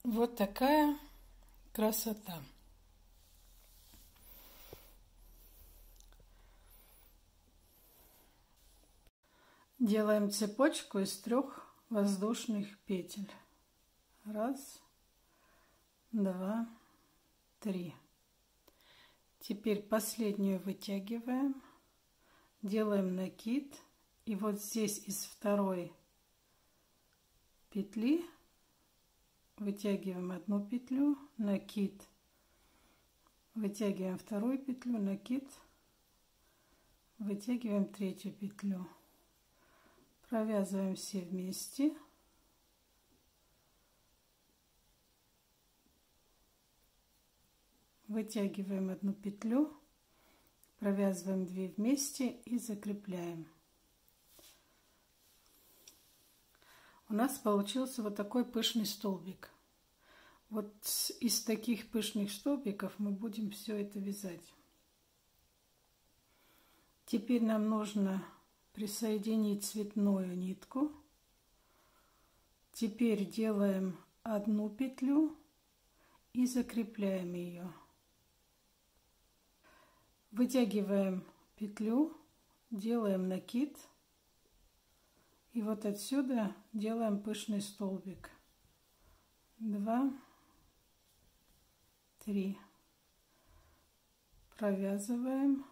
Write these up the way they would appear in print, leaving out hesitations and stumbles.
Вот такая красота. Делаем цепочку из 3 воздушных петель. 1, 2, 3. Теперь последнюю вытягиваем, делаем накид, и вот здесь из 2 петли вытягиваем 1 петлю, накид, вытягиваем 2 петлю, накид, вытягиваем 3 петлю, провязываем все вместе, вытягиваем 1 петлю, провязываем 2 вместе и закрепляем. У нас получился вот такой пышный столбик. Вот из таких пышных столбиков мы будем все это вязать. Теперь нам нужно присоединить цветную нитку. Теперь делаем 1 петлю и закрепляем ее. Вытягиваем петлю, делаем накид, и вот отсюда делаем пышный столбик. 2, 3. Провязываем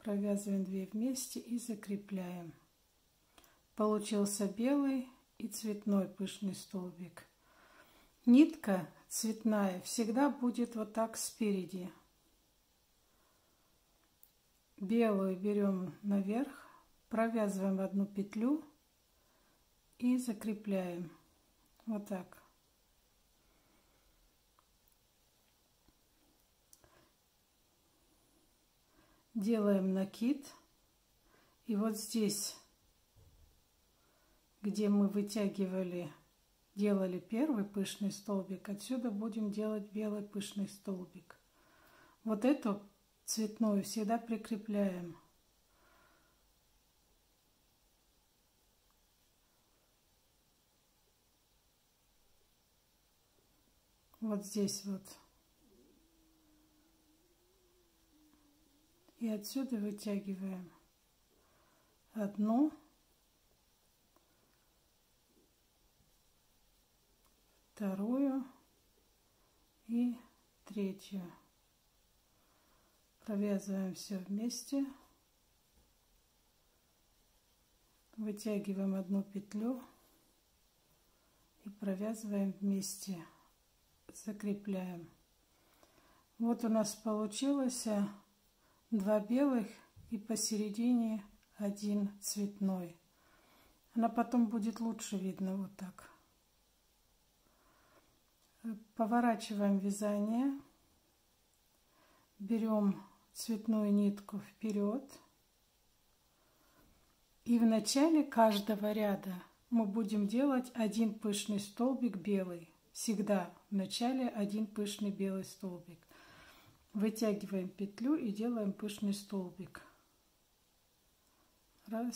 2 вместе и закрепляем. Получился белый и цветной пышный столбик. Нитка цветная всегда будет вот так спереди. Белую берем наверх, провязываем 1 петлю и закрепляем. Вот так. Делаем накид. И вот здесь, где мы вытягивали, делали первый пышный столбик, отсюда будем делать белый пышный столбик. Вот эту цветную всегда прикрепляем. Вот здесь вот. И отсюда вытягиваем 1, 2 и 3. Провязываем все вместе, вытягиваем 1 петлю и провязываем вместе, закрепляем. Вот у нас получилось 2 белых и посередине 1 цветной. Она потом будет лучше видно вот так. Поворачиваем вязание, берем цветную нитку вперед, и в начале каждого ряда мы будем делать 1 пышный столбик белый. Всегда в начале 1 пышный белый столбик. Вытягиваем петлю и делаем пышный столбик. 1,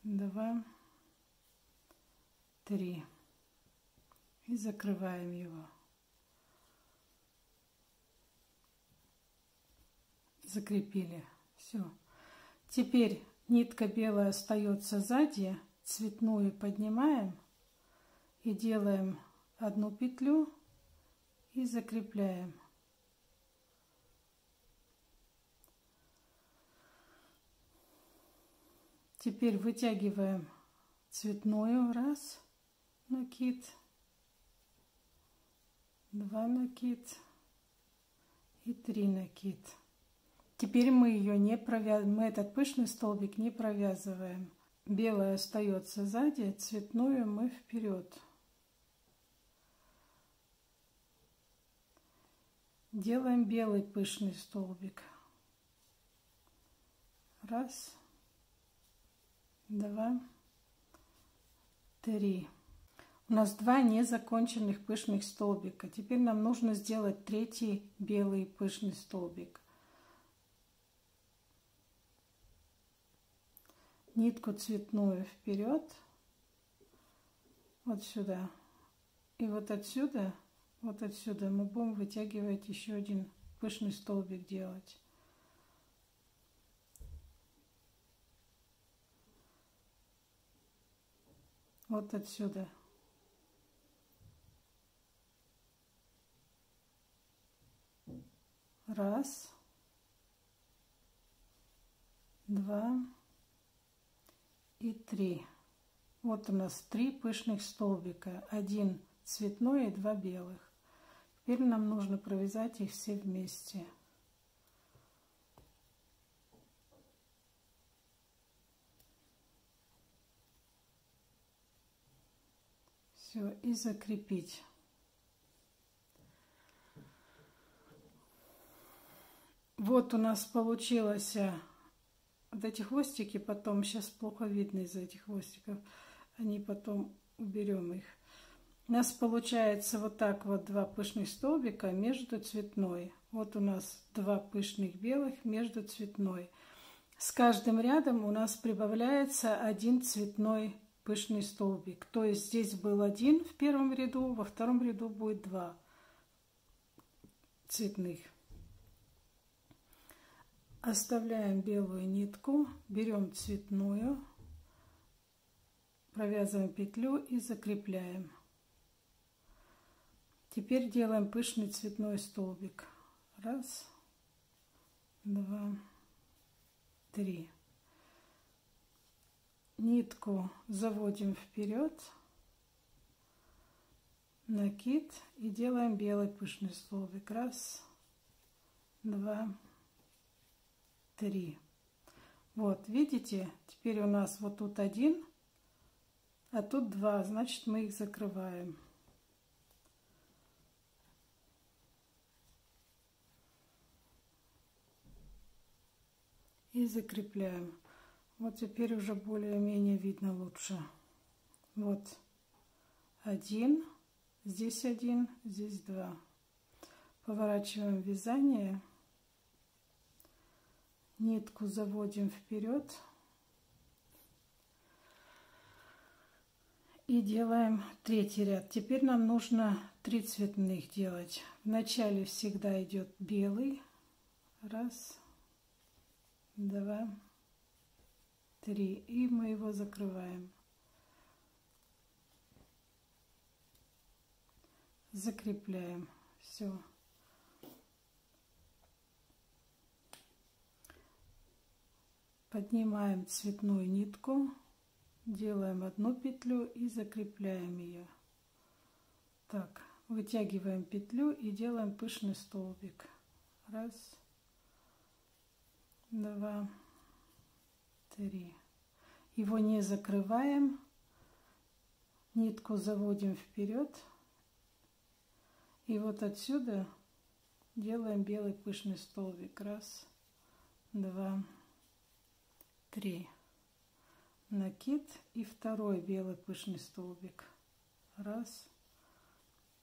2, 3. И закрываем его. Закрепили. Все. Теперь нитка белая остается сзади, цветную поднимаем и делаем 1 петлю и закрепляем. Теперь вытягиваем цветную, 1 накид, 2 накид и 3 накид. Теперь мы ее не провязываем, мы этот пышный столбик не провязываем. Белая остается сзади, цветную мы вперед. Делаем белый пышный столбик. 1, 2, 3. У нас 2 незаконченных пышных столбика. Теперь нам нужно сделать 3-й белый пышный столбик. нитку цветную вперед, вот сюда. И вот отсюда мы будем вытягивать еще один пышный столбик делать. Вот отсюда. Раз, два и три. Вот у нас 3 пышных столбика. 1 цветной и 2 белых. Теперь нам нужно провязать их все вместе. Все, и закрепить. Вот у нас получилось вот эти хвостики, потом сейчас плохо видно из-за этих хвостиков, они потом уберем их. У нас получается вот так вот 2 пышных столбика между цветной. Вот у нас 2 пышных белых между цветной. С каждым рядом у нас прибавляется 1 цветной пышный столбик. То есть здесь был 1 в первом ряду, во втором ряду будет 2 цветных. Оставляем белую нитку, берем цветную, провязываем петлю и закрепляем. Теперь делаем пышный цветной столбик. Раз, два, три. Нитку заводим вперед, накид и делаем белый пышный столбик. Раз, два, 3. Вот, видите, теперь у нас вот тут 1, а тут 2, значит мы их закрываем. И закрепляем. Вот теперь уже более-менее видно лучше. Вот 1, здесь 1, здесь 2. Поворачиваем вязание. Нитку заводим вперед и делаем 3-й ряд. Теперь нам нужно 3 цветных делать. Вначале всегда идет белый. Раз, два, 3. И мы его закрываем. Закрепляем. Все. Поднимаем цветную нитку, делаем 1 петлю и закрепляем ее. Так, вытягиваем петлю и делаем пышный столбик. Раз, два, 3. Его не закрываем, нитку заводим вперед и вот отсюда делаем белый пышный столбик. Раз, два, 3. Накид и 2 белый пышный столбик. Раз,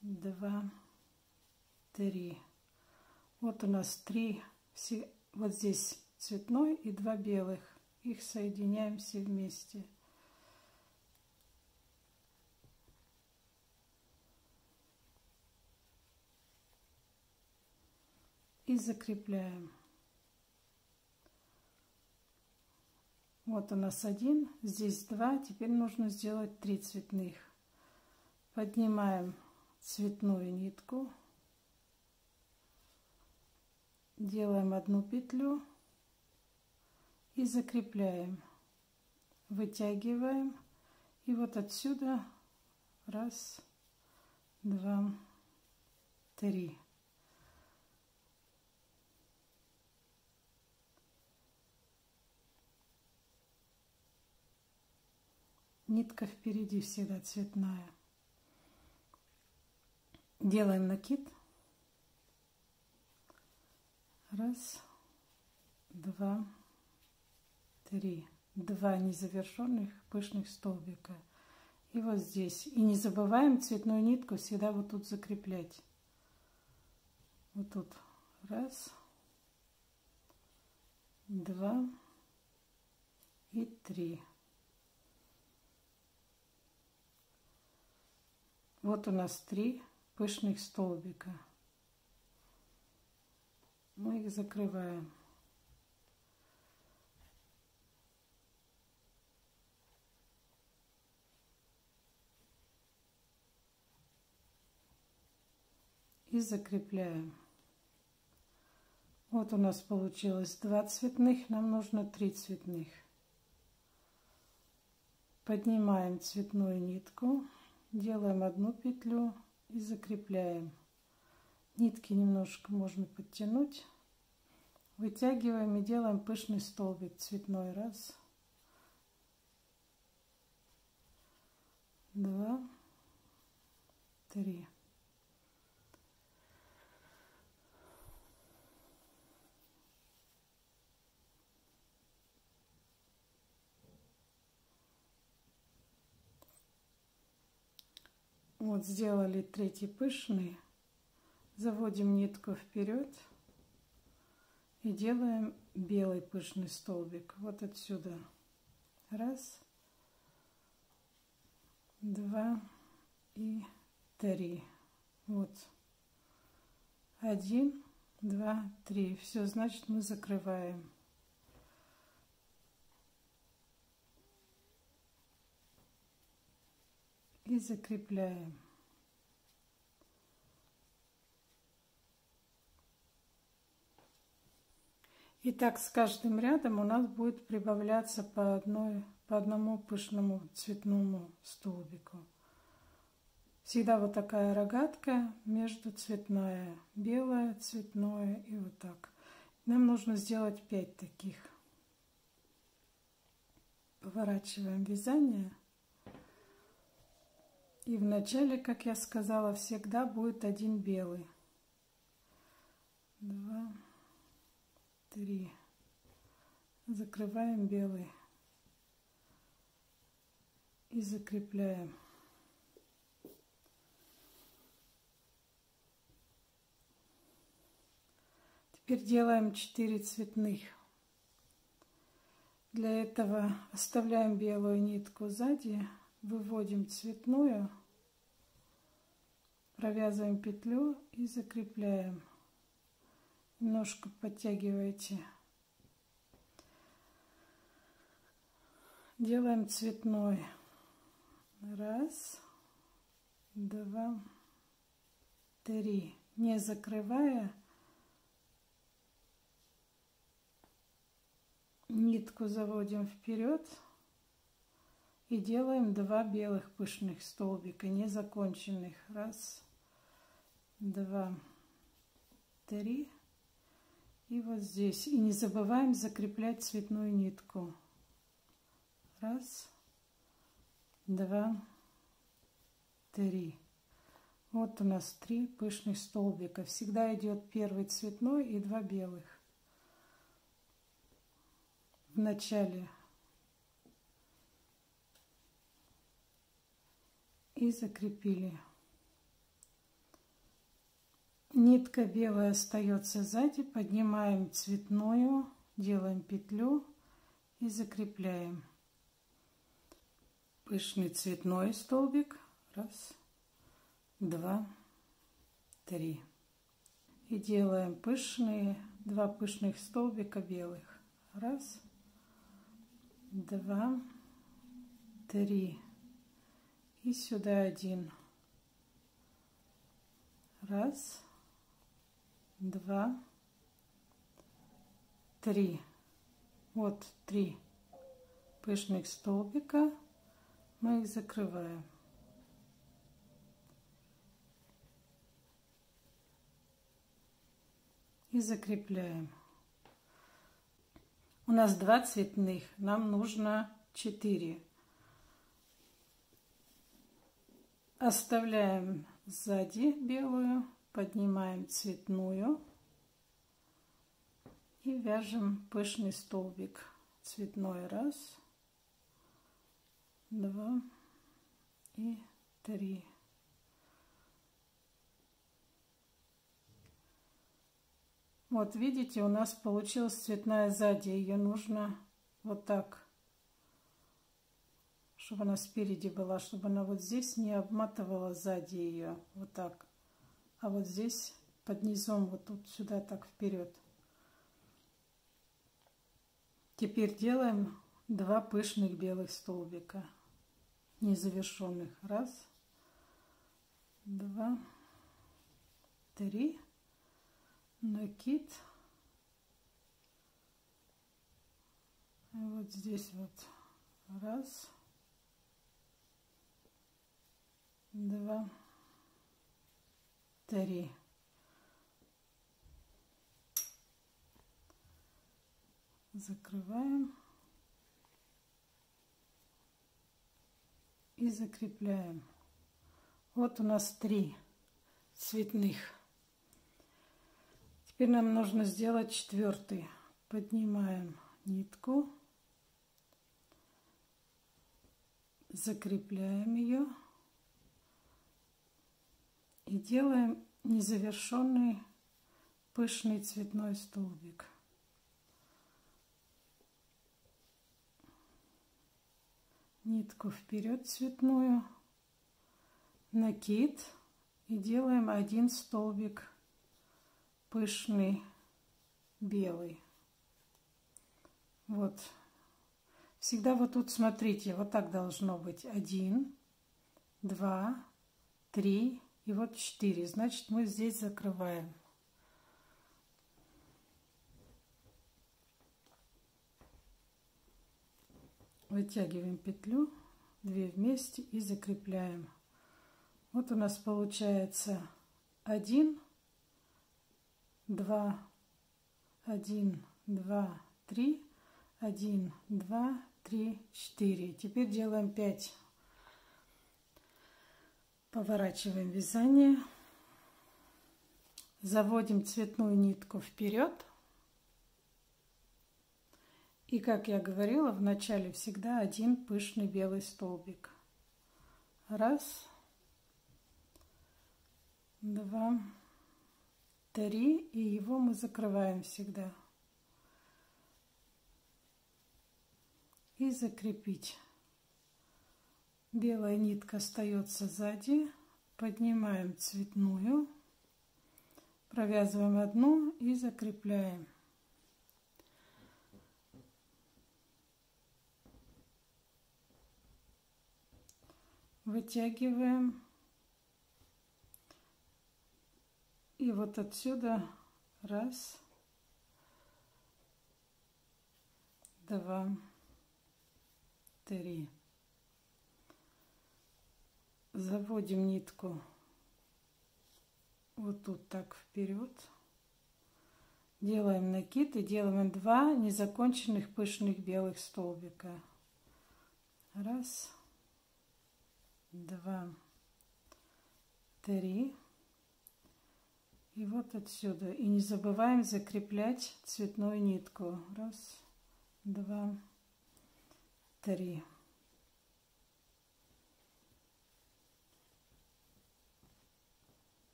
два, 3. Вот у нас 3, вот здесь цветной и 2 белых. Их соединяем все вместе. И закрепляем. Вот у нас 1, здесь 2, теперь нужно сделать 3 цветных. Поднимаем цветную нитку, делаем 1 петлю и закрепляем. Вытягиваем и вот отсюда раз, два, 3. Нитка впереди всегда цветная. Делаем накид. Раз, два, 3. 2 незавершенных пышных столбика. И вот здесь. И не забываем цветную нитку всегда вот тут закреплять. Вот тут. Раз, два и 3. Вот у нас 3 пышных столбика. Мы их закрываем. И закрепляем. Вот у нас получилось 2 цветных, нам нужно 3 цветных. Поднимаем цветную нитку, делаем одну петлю и закрепляем. Нитки немножко можно подтянуть. Вытягиваем и делаем пышный столбик цветной. 1, 2, 3. Вот сделали 3 пышный, заводим нитку вперед и делаем белый пышный столбик. Вот отсюда. 1, 2 и 3. Вот. 1, 2, 3. Все, значит, мы закрываем. И закрепляем. И так с каждым рядом у нас будет прибавляться по одному пышному цветному столбику. Всегда вот такая рогатка между цветная, белая, цветное и вот так. Нам нужно сделать 5 таких. Поворачиваем вязание. И в начале, как я сказала, всегда будет один белый. 2, 3. Закрываем белый. И закрепляем. Теперь делаем 4 цветных. Для этого оставляем белую нитку сзади. Выводим цветную, провязываем петлю и закрепляем. Немножко подтягивайте. Делаем цветной. 1, 2, 3. Не закрывая, нитку заводим вперед. И делаем 2 белых пышных столбика, незаконченных. 1, 2, 3. И вот здесь. И не забываем закреплять цветную нитку. 1, 2, 3. Вот у нас 3 пышных столбика. Всегда идет первый цветной и 2 белых. В начале. И закрепили. Нитка белая остается сзади, поднимаем цветную, делаем петлю и закрепляем. Пышный цветной столбик. 1, 2, 3. И делаем пышные, 2 пышных столбика белых. 1, 2, 3. И сюда 1. 1, 2, 3. Вот 3 пышных столбика. Мы их закрываем. И закрепляем. У нас 2 цветных, нам нужно 4. Оставляем сзади белую, поднимаем цветную и вяжем пышный столбик цветной. 1, 2 и 3. Вот видите, у нас получилась цветная сзади. Ее нужно вот так чтобы она спереди была, чтобы она вот здесь не обматывала сзади ее, вот так. А вот здесь под низом, вот тут сюда так вперед. Теперь делаем 2 пышных белых столбика, незавершенных. 1, 2, 3, накид. Вот здесь вот 1, 2, 3. Закрываем и закрепляем. Вот у нас 3 цветных. Теперь нам нужно сделать 4. Поднимаем нитку, закрепляем ее и делаем незавершенный пышный цветной столбик. Нитку вперед цветную, накид и делаем 1 столбик пышный белый. Вот. Всегда вот тут смотрите, вот так должно быть. 1, 2, 3 и вот 4. Значит, мы здесь закрываем. Вытягиваем петлю, 2 вместе и закрепляем. Вот у нас получается 1, 2, 1, 2, 3, 1, 2, 3, 4. Теперь делаем 5. Поворачиваем вязание. Заводим цветную нитку вперед. И, как я говорила, в начале всегда 1 пышный белый столбик. 1, 2, 3. И его мы закрываем всегда. И закрепить. Белая нитка остается сзади. Поднимаем цветную. Провязываем 1 и закрепляем. Вытягиваем. И вот отсюда 1, 2, 3. Заводим нитку вот тут так вперед. Делаем накид и делаем 2 незаконченных пышных белых столбика. 1, 2, 3. И вот отсюда. И не забываем закреплять цветную нитку. 1, 2, 3.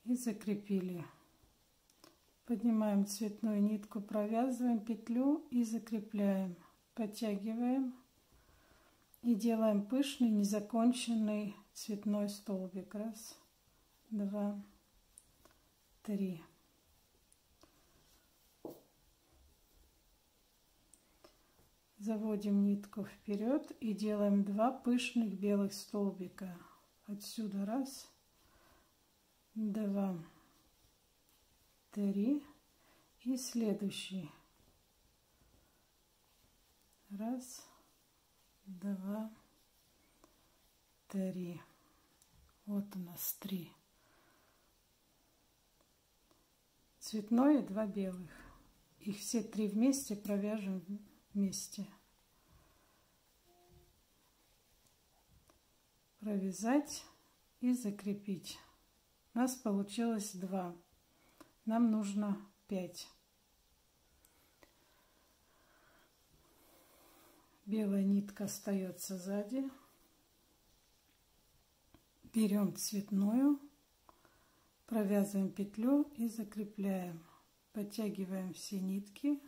И закрепили. Поднимаем цветную нитку, провязываем петлю и закрепляем. Подтягиваем и делаем пышный незаконченный цветной столбик. 1, 2, 3. Заводим нитку вперед и делаем 2 пышных белых столбика. Отсюда 1, 2, 3 и следующий. 1, 2, 3. Вот у нас 3. Цветной и 2 белых. Их все 3 вместе провяжем вместе. Провязать и закрепить. У нас получилось 2. Нам нужно 5. Белая нитка остается сзади. Берем цветную, провязываем петлю и закрепляем. Подтягиваем все нитки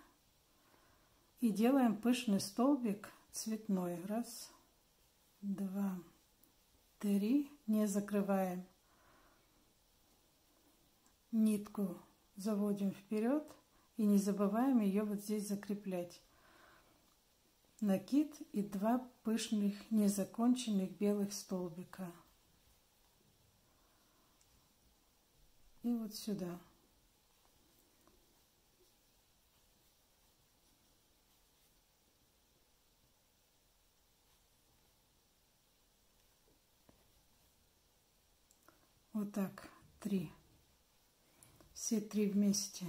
и делаем пышный столбик цветной. Раз, два, три. Не закрываем. Нитку заводим вперед и не забываем ее вот здесь закреплять. Накид и 2 пышных незаконченных белых столбика. И вот сюда. Вот так 3. Все 3 вместе.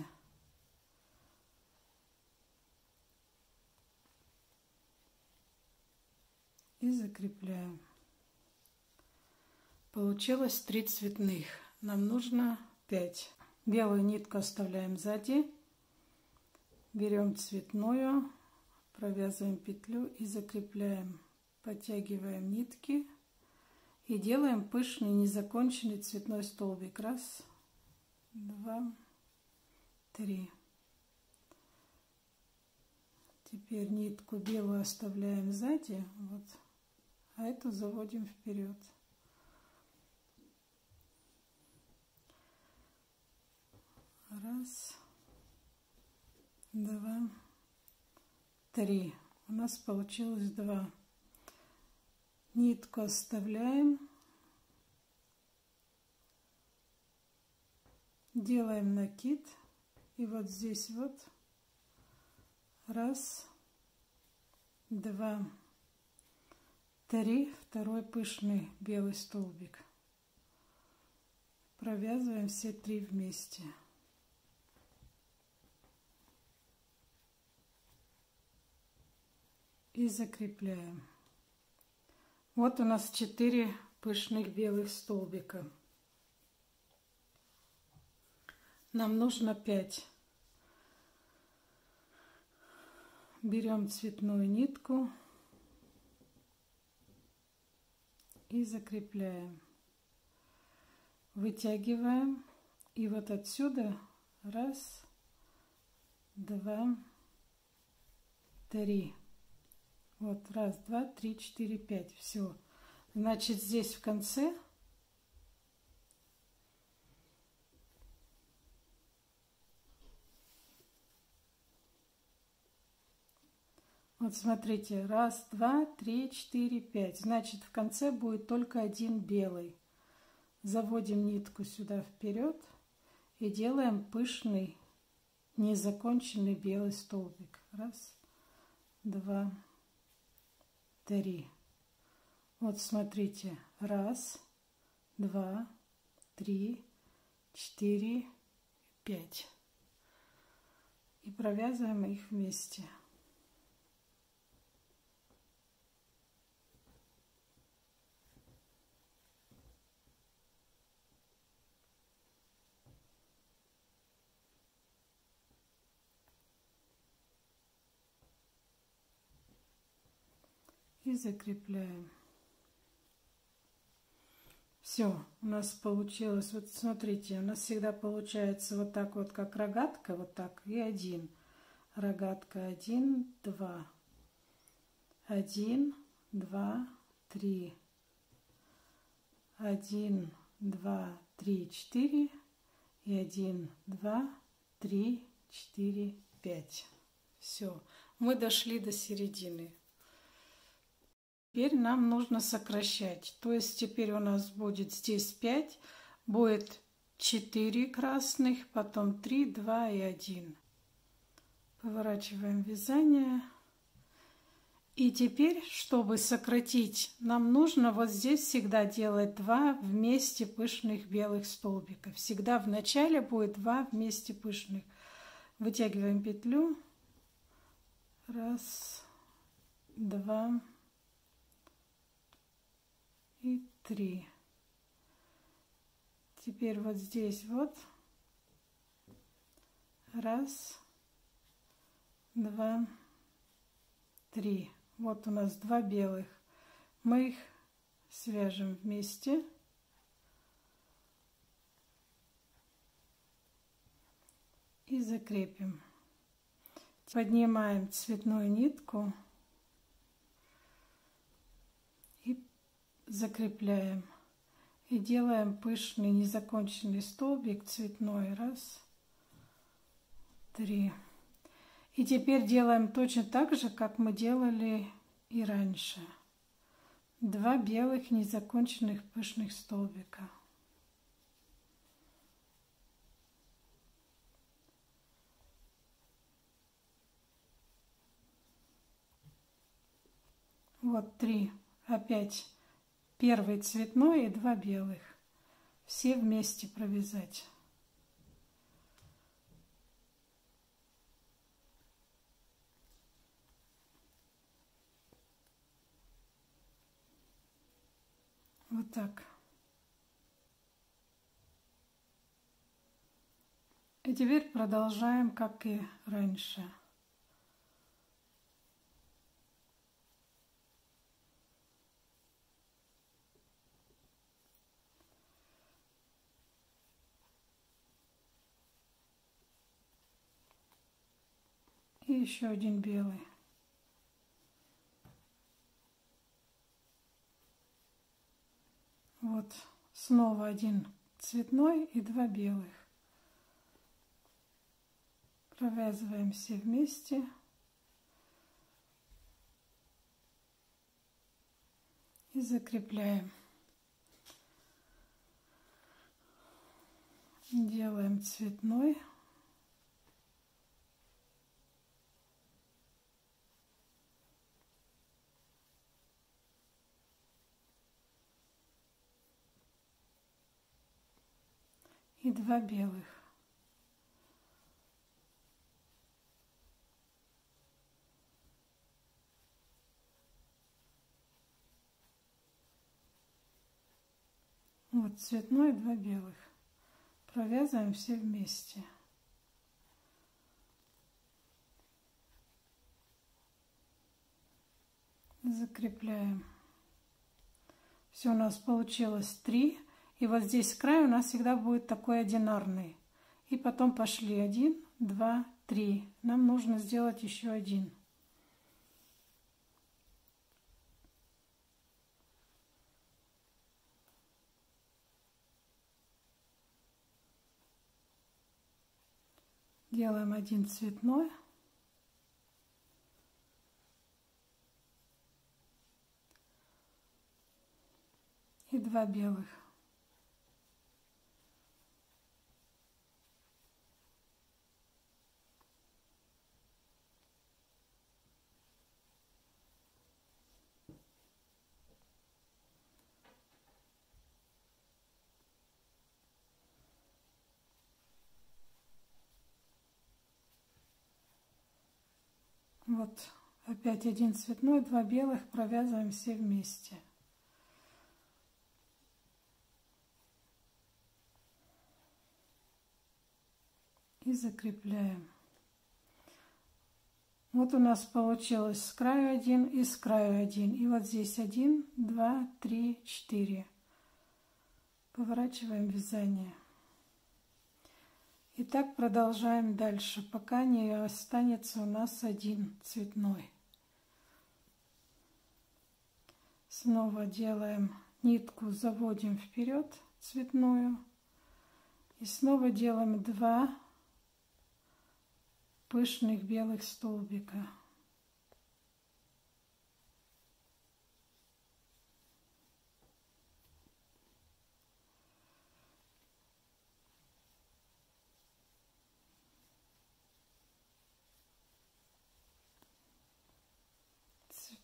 И закрепляем. Получилось 3 цветных. Нам нужно 5. Белую нитку оставляем сзади. Берем цветную, провязываем петлю и закрепляем. Подтягиваем нитки и делаем пышный незаконченный цветной столбик. Раз, два, три. Теперь нитку белую оставляем сзади, вот, а эту заводим вперед. Раз, два, три. У нас получилось 2. Нитку оставляем. Делаем накид. И вот здесь вот. Раз, два, три. Второй пышный белый столбик. Провязываем все 3 вместе. И закрепляем. Вот у нас 4 пышных белых столбика. Нам нужно 5. Берем цветную нитку и закрепляем. Вытягиваем. И вот отсюда раз, два, три. Вот, раз, два, три, четыре, 5. Все. Значит, здесь в конце вот смотрите, раз, два, три, 4, 5. Значит, в конце будет только 1 белый. Заводим нитку сюда вперед и делаем пышный незаконченный белый столбик. Раз, два, 3. Вот смотрите, раз, два, 3, 4, 5. И провязываем их вместе. И закрепляем. Все, у нас получилось, вот смотрите, у нас всегда получается вот так вот, как рогатка, вот так, и 1. Рогатка 1, 2. 1, 2, 3. 1, 2, 3, 4. И 1, 2, 3, 4, 5. Все, мы дошли до середины. Теперь нам нужно сокращать. То есть теперь у нас будет здесь 5, будет 4 красных, потом 3, 2 и 1. Поворачиваем вязание. И теперь, чтобы сократить, нам нужно вот здесь всегда делать 2 вместе пышных белых столбика. Всегда в начале будет 2 вместе пышных. Вытягиваем петлю. Раз, два и 3. Теперь вот здесь вот. Раз, два, 3. Вот у нас 2 белых. Мы их свяжем вместе. и закрепим. Поднимаем цветную нитку и закрепляем. И делаем пышный незаконченный столбик цветной. 1, 3. И теперь делаем точно так же, как мы делали и раньше. 2 белых незаконченных пышных столбика. Вот 3. Опять первый цветной и 2 белых. Все вместе провязать. Вот так. И теперь продолжаем, как и раньше. И еще один белый. Вот снова один цветной и 2 белых. Провязываем все вместе. И закрепляем. Делаем цветной. И 2 белых. Вот цветной, 2 белых. Провязываем все вместе. Закрепляем. Все, у нас получилось 3. И вот здесь край у нас всегда будет такой одинарный. И потом пошли 1, 2, 3. Нам нужно сделать еще один. Делаем один цветной. И 2 белых. Вот опять один цветной, 2 белых, провязываем все вместе. И закрепляем. Вот у нас получилось с краю 1 и с краю 1. И вот здесь 1, 2, 3, 4. Поворачиваем вязание. И так продолжаем дальше, пока не останется у нас один цветной. Снова делаем нитку, заводим вперед цветную. И снова делаем 2 пышных белых столбика.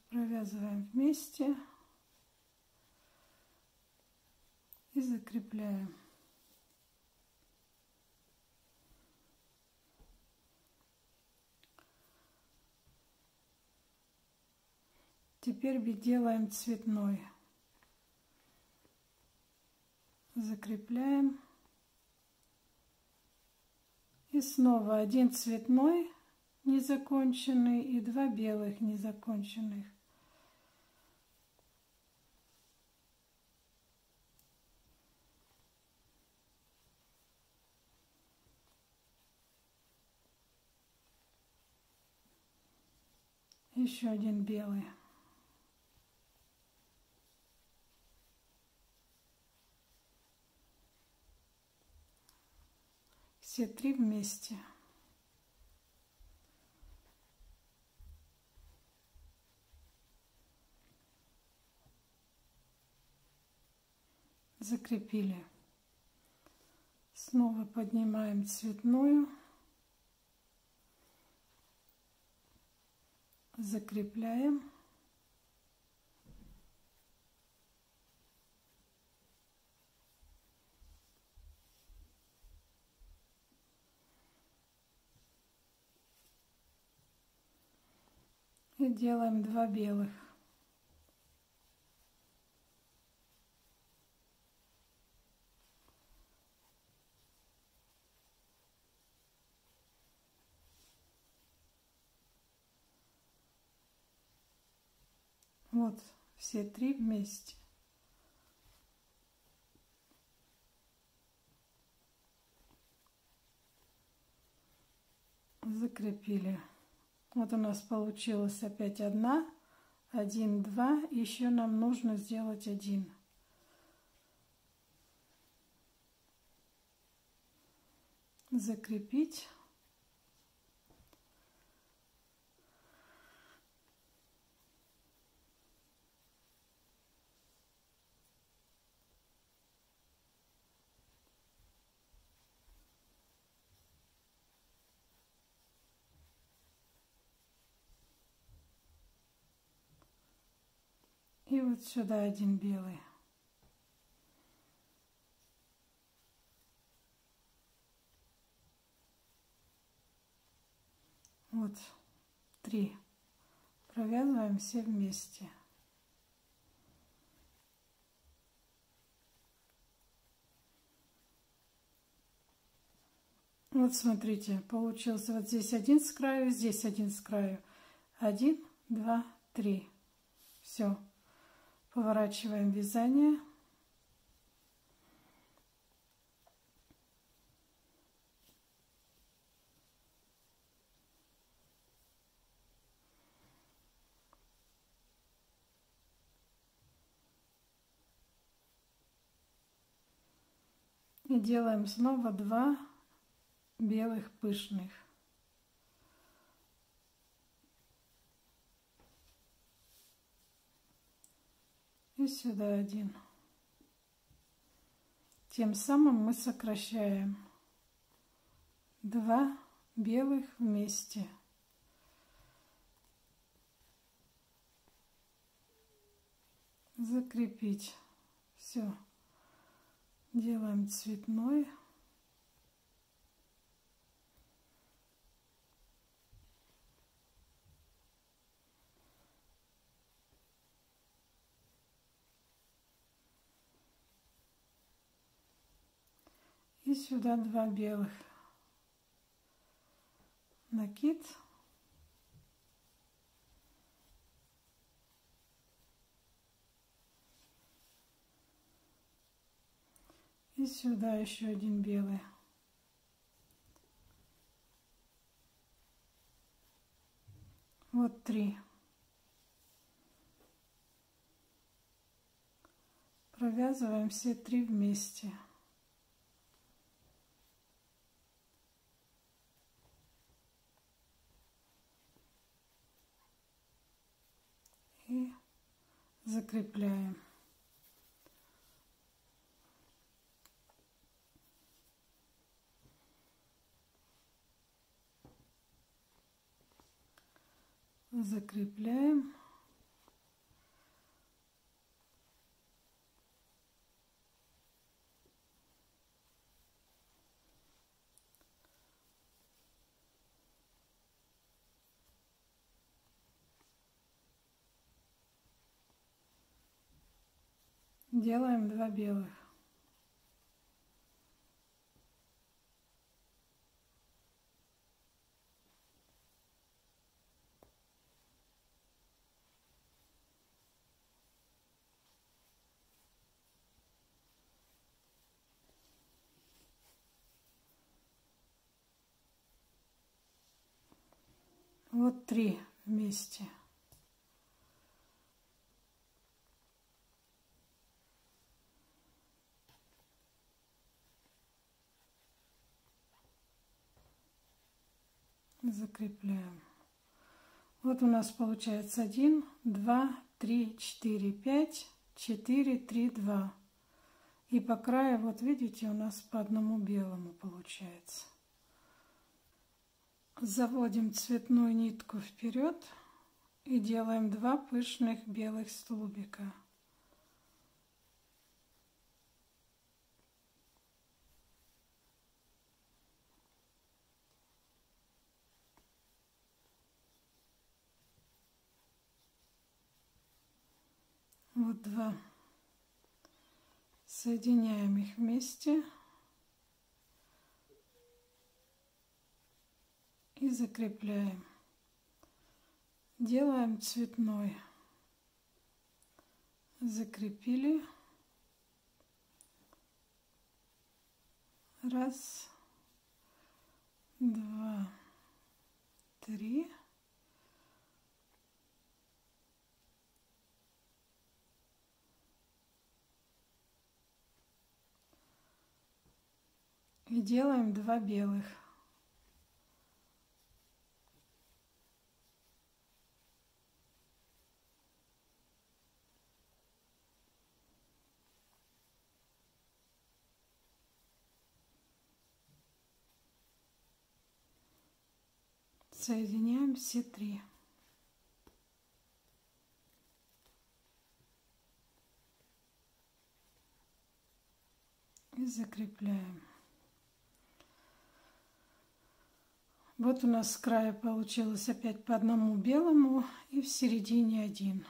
Провязываем вместе и закрепляем. Теперь делаем цветной. Закрепляем. И снова один цветной незаконченный и 2 белых незаконченных. Еще один белый. Все 3 вместе. Закрепили. Снова поднимаем цветную. Закрепляем. И делаем 2 белых. Вот все 3 вместе. Закрепили. Вот у нас получилось опять 1, 1, 2. Еще нам нужно сделать 1. Закрепить. И вот сюда 1 белый. Вот 3. Провязываем все вместе. Вот смотрите, получился вот здесь 1 с краю, здесь 1 с краю. 1, 2, 3. Все. Поворачиваем вязание. И делаем снова 2 белых пышных. И сюда 1. Тем самым мы сокращаем 2 белых вместе. Закрепить. Все. Делаем цветной. И сюда 2 белых. Накид. И сюда еще 1 белый. Вот 3. Провязываем все 3 вместе. И закрепляем. Закрепляем. Делаем 2 белых. Вот 3 вместе. закрепляем. Вот у нас получается 1, 2, 3, 4, 5, 4, 3, 2. И по краю, вот видите, у нас по одному белому получается. Заводим цветную нитку вперед и делаем 2 пышных белых столбика. Вот 2. Соединяем их вместе и закрепляем. Делаем цветной. Закрепили. Раз, 2, 3. И делаем 2 белых. Соединяем все 3. И закрепляем. Вот у нас с края получилось опять по одному белому и в середине 1.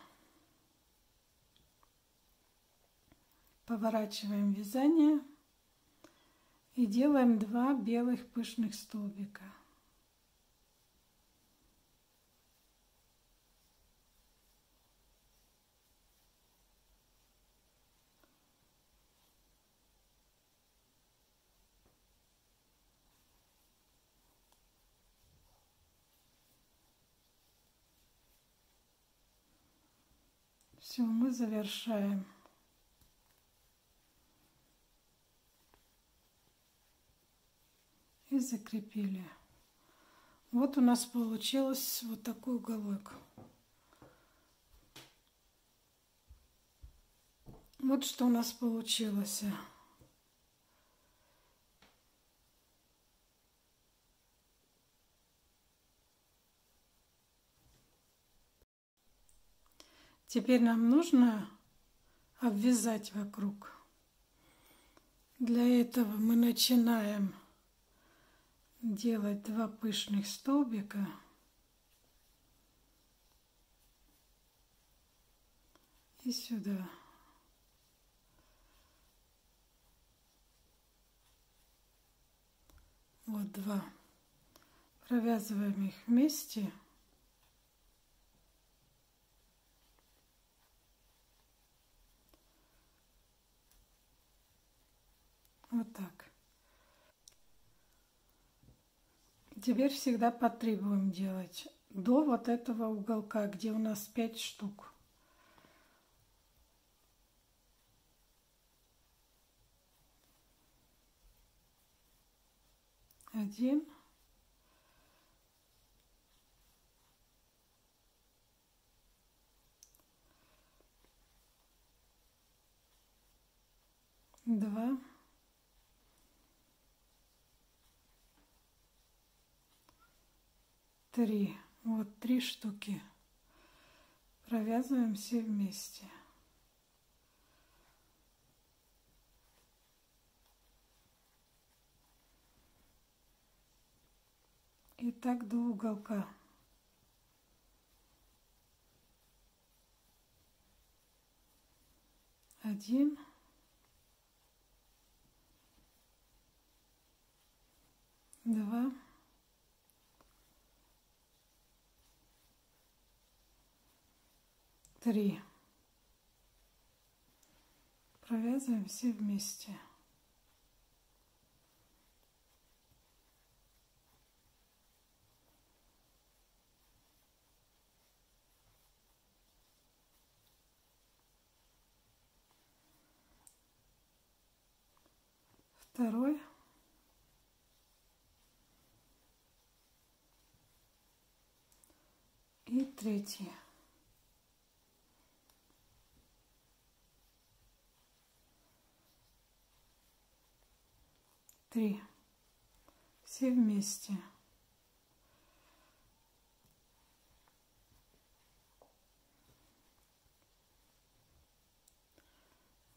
Поворачиваем вязание и делаем 2 белых пышных столбика. Все, мы завершаем. И закрепили. Вот у нас получилось вот такой уголок. Вот что у нас получилось. Теперь нам нужно обвязать вокруг. Для этого мы начинаем делать 2 пышных столбика. И сюда. Вот 2. Провязываем их вместе. Вот так. Теперь всегда по 3 будем делать. До вот этого уголка, где у нас 5 штук. Один. Два. Три. Вот 3 штуки. Провязываем все вместе. И так до уголка. Один. Два. Три. Провязываем все вместе. Второй. третий. Три. Все вместе.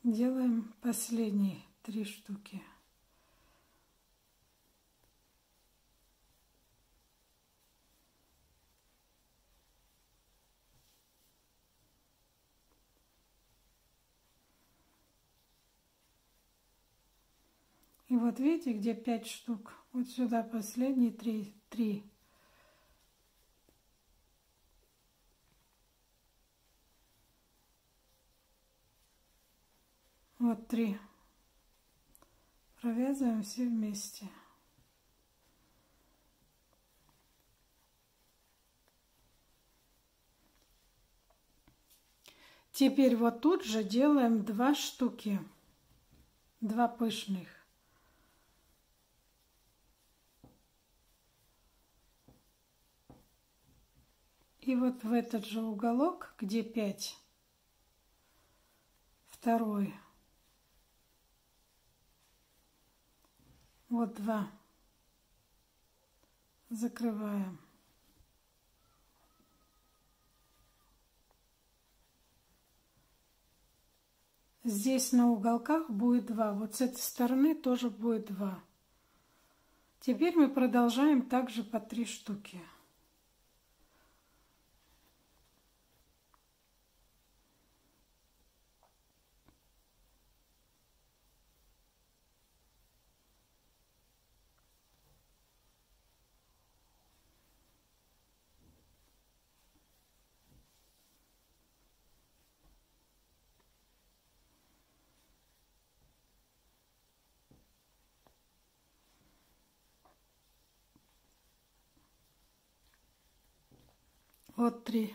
Делаем последние 3 штуки. И вот видите, где 5 штук? Вот сюда последние 3. Вот 3. Провязываем все вместе. Теперь вот тут же делаем 2 штуки. 2 пышных. И вот в этот же уголок, где 5, второй, вот 2, закрываем. Здесь на уголках будет 2, вот с этой стороны тоже будет 2. Теперь мы продолжаем также по 3 штуки. Вот 3.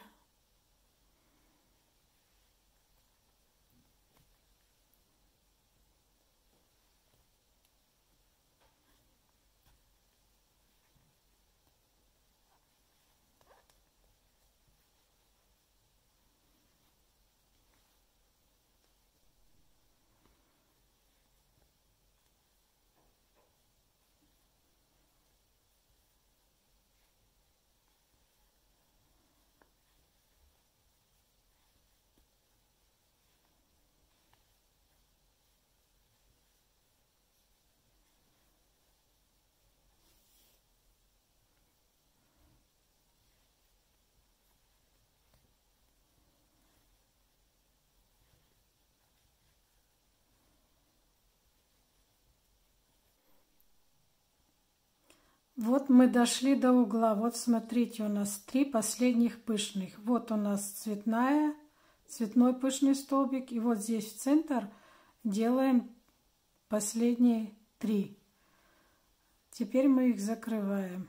Вот мы дошли до угла. Вот смотрите, у нас 3 последних пышных. Вот у нас цветной пышный столбик. И вот здесь в центр делаем последние 3. Теперь мы их закрываем.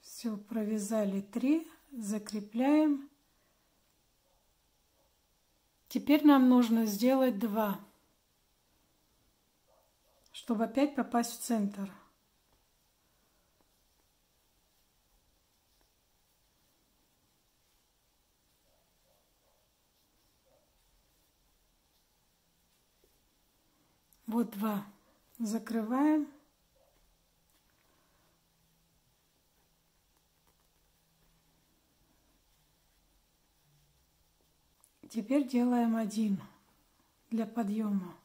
Все, провязали 3, закрепляем. Теперь нам нужно сделать 2, чтобы опять попасть в центр. Вот 2. Закрываем. Теперь делаем 1 для подъема.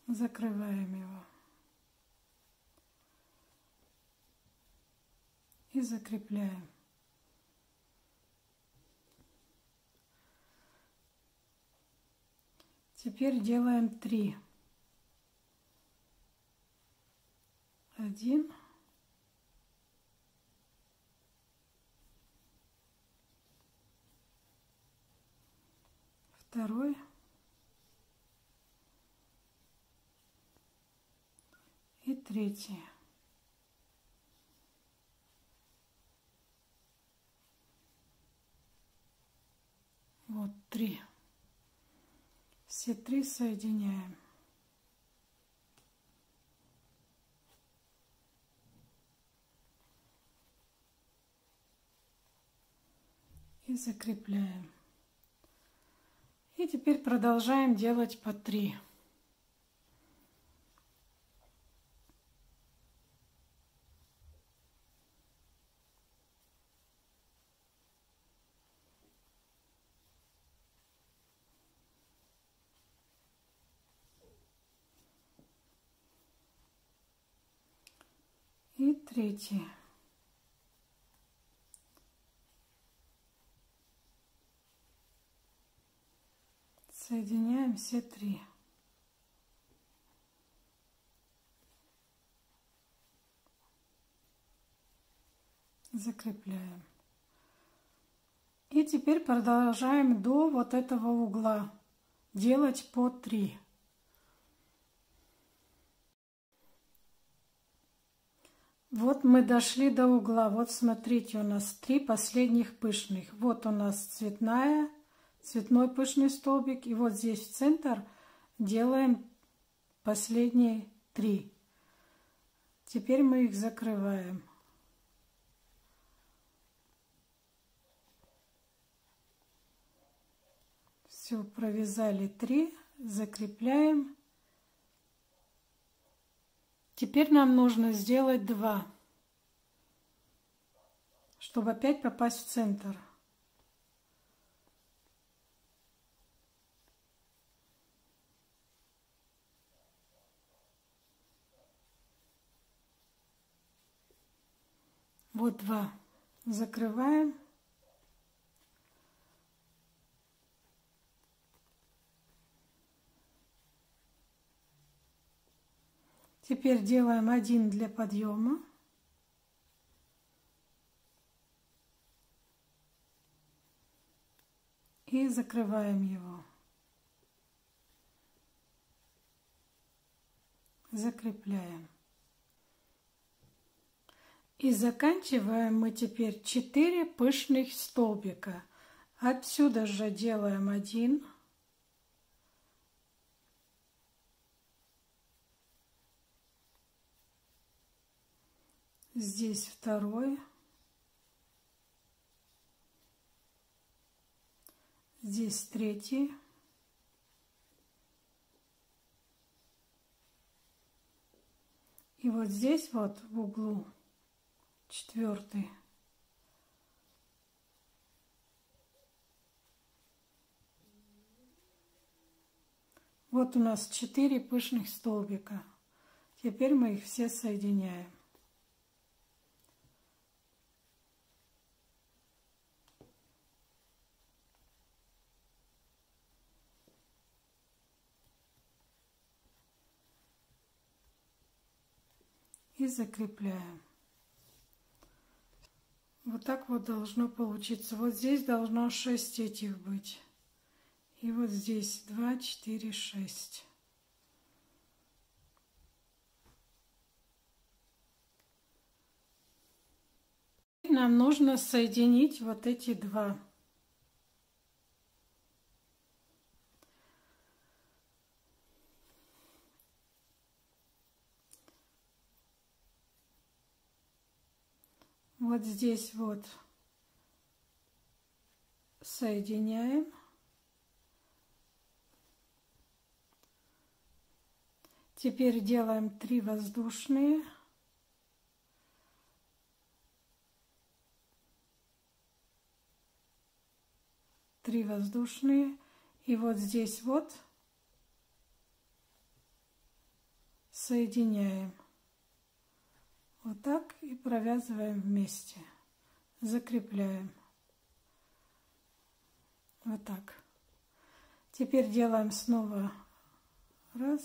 Закрываем его. И закрепляем. Теперь делаем 3. 1. 2. И 3. вот 3. Все 3 соединяем. И закрепляем. И теперь продолжаем делать по 3. И 3. Соединяем все 3. Закрепляем. И теперь продолжаем до вот этого угла делать по 3. Вот мы дошли до угла. Вот смотрите, у нас 3 последних пышных. Вот у нас цветной пышный столбик. И вот здесь в центр делаем последние 3. Теперь мы их закрываем. Все, провязали 3, закрепляем. Теперь нам нужно сделать 2, чтобы опять попасть в центр. Вот 2. Закрываем. Теперь делаем 1 для подъема. И закрываем его. Закрепляем. И заканчиваем мы теперь 4 пышных столбика. Отсюда же делаем 1. Здесь 2. Здесь 3. И вот здесь вот в углу 4. Вот у нас 4 пышных столбика. Теперь мы их все соединяем. И закрепляем. Вот так вот должно получиться. Вот здесь должно 6 этих быть. И вот здесь 2, 4, 6. Нам нужно соединить вот эти 2. Вот здесь вот соединяем. Теперь делаем 3 воздушные. Три воздушные. И вот здесь вот соединяем. Вот так и провязываем вместе. Закрепляем. Вот так. Теперь делаем снова 1,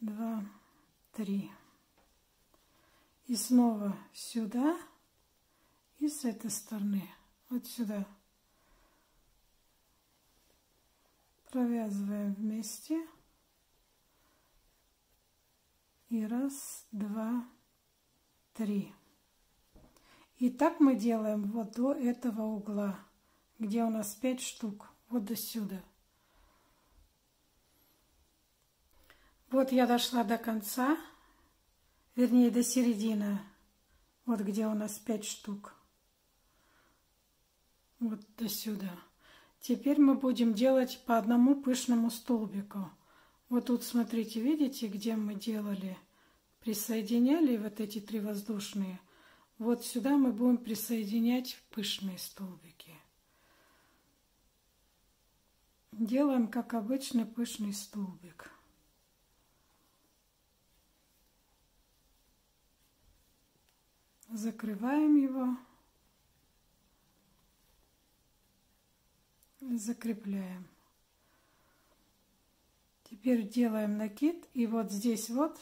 2, 3. И снова сюда и с этой стороны. Вот сюда. Провязываем вместе. И 1, 2, 3. И так мы делаем вот до этого угла, где у нас 5 штук, вот до сюда. Вот я дошла до конца, вернее до середины, вот где у нас 5 штук, вот до сюда. Теперь мы будем делать по одному пышному столбику. Вот тут, смотрите, видите, где мы делали, присоединяли вот эти 3 воздушные. Вот сюда мы будем присоединять пышные столбики. Делаем, как обычно, пышный столбик. Закрываем его. Закрепляем. Теперь делаем накид, и вот здесь вот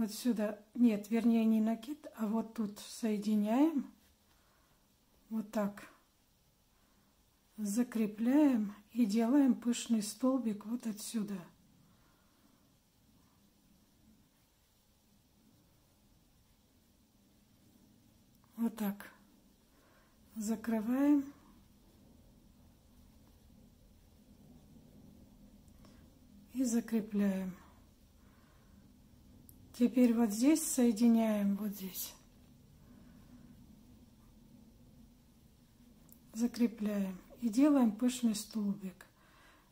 сюда, нет, вернее не накид, а вот тут соединяем, вот так, закрепляем и делаем пышный столбик вот отсюда. Вот так. Закрываем. И закрепляем. Теперь вот здесь соединяем, вот здесь. Закрепляем. И делаем пышный столбик.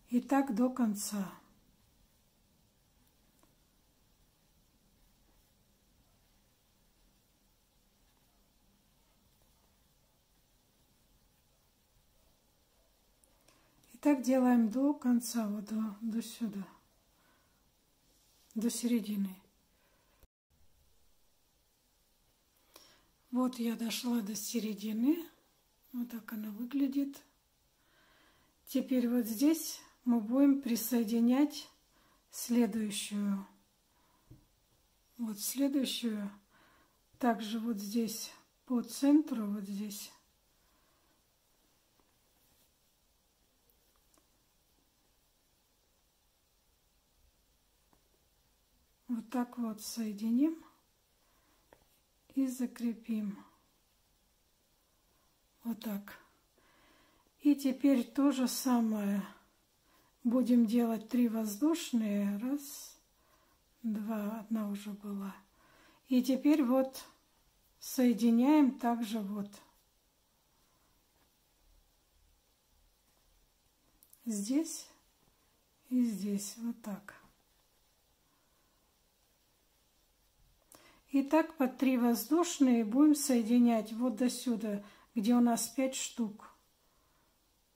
И так до конца. И так делаем до конца, вот до сюда, до середины. Вот я дошла до середины, вот так она выглядит. Теперь вот здесь мы будем присоединять следующую, вот следующую, также вот здесь по центру, вот здесь. Вот так вот соединим и закрепим. Вот так. И теперь то же самое. Будем делать 3 воздушные. Раз, два, одна уже была. И теперь вот соединяем также вот здесь и здесь. Вот так. И так по 3 воздушные будем соединять вот до сюда, где у нас 5 штук.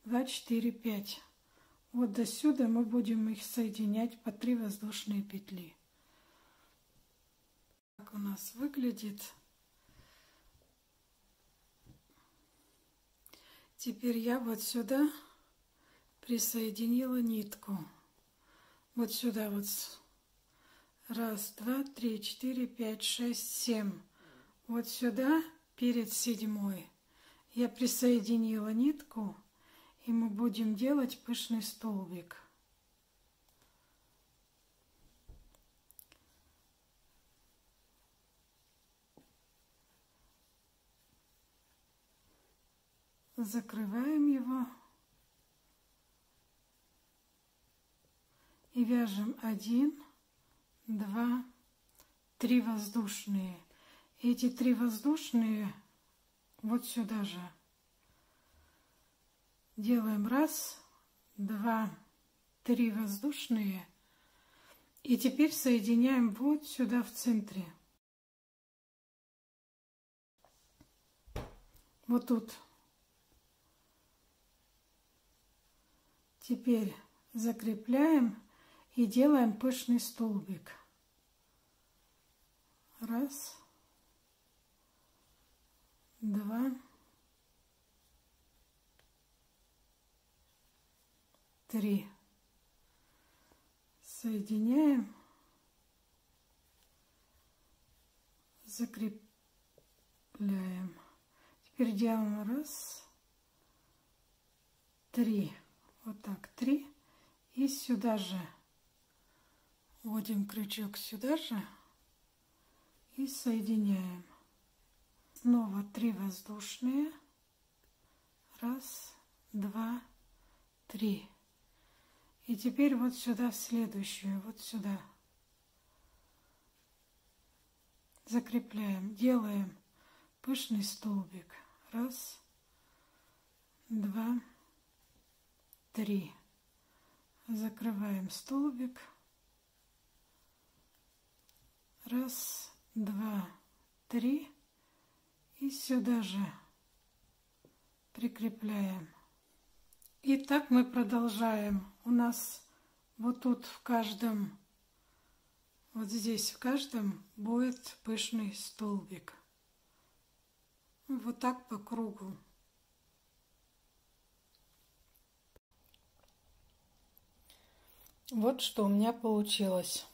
2, 4, 5. Вот до сюда мы будем их соединять по 3 воздушные петли. Так у нас выглядит. Теперь я вот сюда присоединила нитку. Вот сюда вот. Раз, два, три, 4, 5, 6, 7. Вот сюда, перед 7-й, я присоединила нитку, и мы будем делать пышный столбик. Закрываем его и вяжем 1, 2, 3 воздушные. Эти 3 воздушные вот сюда же. Делаем 1, 2, 3 воздушные. И теперь соединяем вот сюда в центре. Вот тут. Теперь закрепляем и делаем пышный столбик. 1, 2, 3. Соединяем, закрепляем. Теперь делаем 1, 3. Вот так 3. И сюда же вводим крючок сюда же и соединяем. Снова 3 воздушные. Раз, два, три. И теперь вот сюда, в следующую, вот сюда. Закрепляем, делаем пышный столбик. Раз, два, три. Закрываем столбик. Раз, два, три. И сюда же прикрепляем. И так мы продолжаем. У нас вот тут в каждом, вот здесь в каждом будет пышный столбик. Вот так по кругу. Вот что у меня получилось.